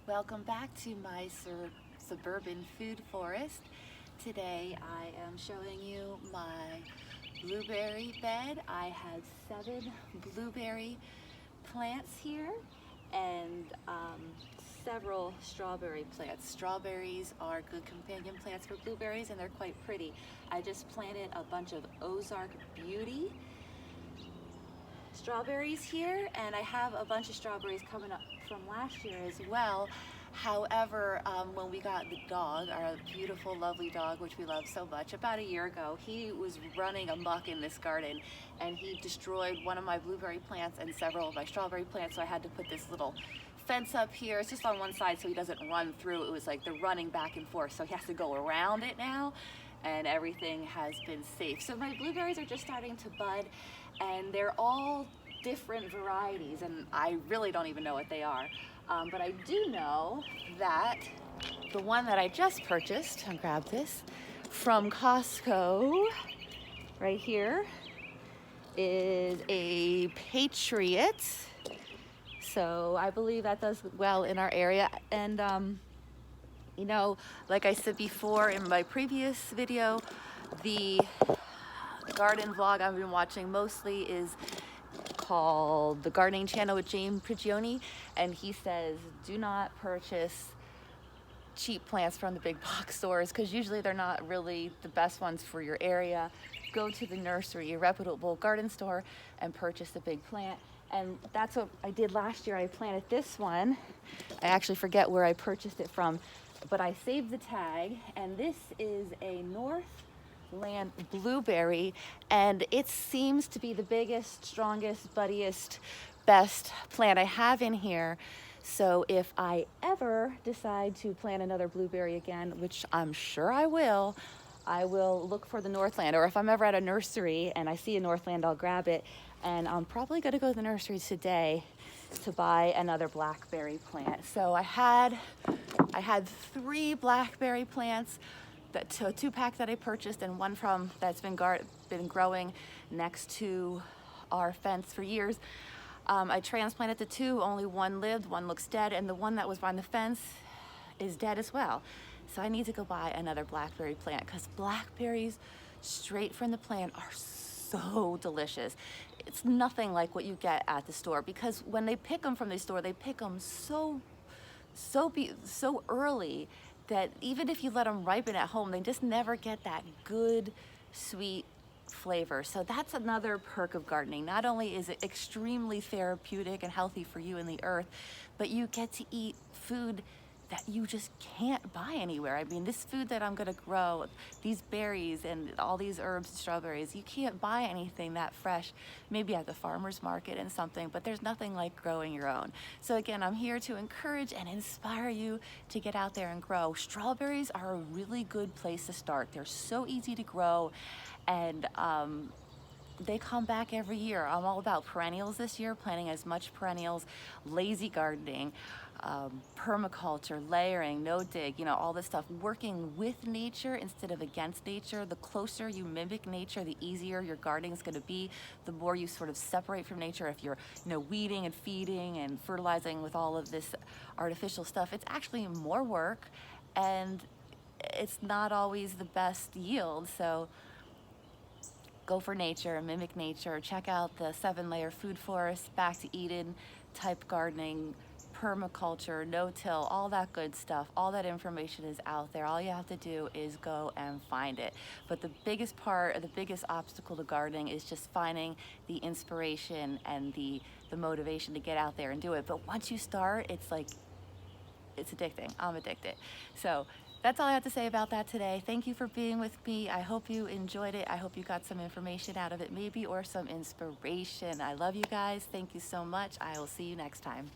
Welcome back to my suburban food forest. Today I am showing you my blueberry bed. I have 7 blueberry plants here and several strawberry plants. Strawberries are good companion plants for blueberries and they're quite pretty. I just planted a bunch of Ozark Beauty strawberries here, and I have a bunch of strawberries coming up from last year as well. However, when we got the dog, our beautiful, lovely dog, which we love so much, about a year ago, he was running amok in this garden and he destroyed one of my blueberry plants and several of my strawberry plants, so I had to put this little fence up here. It's just on one side so he doesn't run through. It was like they're running back and forth, so he has to go around it now, and everything has been safe. So my blueberries are just starting to bud, and they're all different varieties, and I really don't even know what they are. But I do know that the one that I just purchased, I'll grab this, from Costco, right here, is a Patriot. So I believe that does well in our area. And you know, like I said before in my previous video, the garden vlog I've been watching mostly is called The Gardening Channel with James Prigioni, and he says do not purchase cheap plants from the big box stores because usually they're not really the best ones for your area. Go to the nursery, a reputable garden store, and purchase a big plant. And that's what I did last year. I planted this one. I actually forget where I purchased it from, but I saved the tag, and this is a Northland blueberry, and it seems to be the biggest, strongest, buddiest, best plant I have in here. So if I ever decide to plant another blueberry again, which I'm sure I will look for the Northland, or if I'm ever at a nursery and I see a Northland, I'll grab it. And I'm probably going to go to the nursery today to buy another blackberry plant. So I had 3 blackberry plants, that 2-pack that I purchased, and one from that's been growing next to our fence for years. I transplanted the 2, only one lived, one looks dead, and the one that was behind the fence is dead as well. So I need to go buy another blackberry plant because blackberries straight from the plant are so delicious. It's nothing like what you get at the store, because when they pick them from the store, they pick them so early that even if you let them ripen at home, they just never get that good, sweet flavor. So that's another perk of gardening. Not only is it extremely therapeutic and healthy for you and the earth, but you get to eat food that you just can't buy anywhere. I mean, this food that I'm gonna grow, these berries and all these herbs and strawberries, you can't buy anything that fresh, maybe at the farmer's market and something, but there's nothing like growing your own. So again, I'm here to encourage and inspire you to get out there and grow. Strawberries are a really good place to start. They're so easy to grow, and they come back every year. I'm all about perennials this year, planting as much perennials, lazy gardening, permaculture, layering, no dig, you know, all this stuff, working with nature instead of against nature. The closer you mimic nature, the easier your gardening is going to be, the more you sort of separate from nature. If you're, you know, weeding and feeding and fertilizing with all of this artificial stuff, it's actually more work and it's not always the best yield. So go for nature, mimic nature, check out the 7-layer food forest, back to Eden type gardening, permaculture, no-till, all that good stuff. All that information is out there. All you have to do is go and find it. But the biggest part, the biggest obstacle to gardening is just finding the inspiration and the motivation to get out there and do it. But once you start, it's like, it's addicting. I'm addicted. So that's all I have to say about that today. Thank you for being with me. I hope you enjoyed it. I hope you got some information out of it maybe, or some inspiration. I love you guys. Thank you so much. I will see you next time.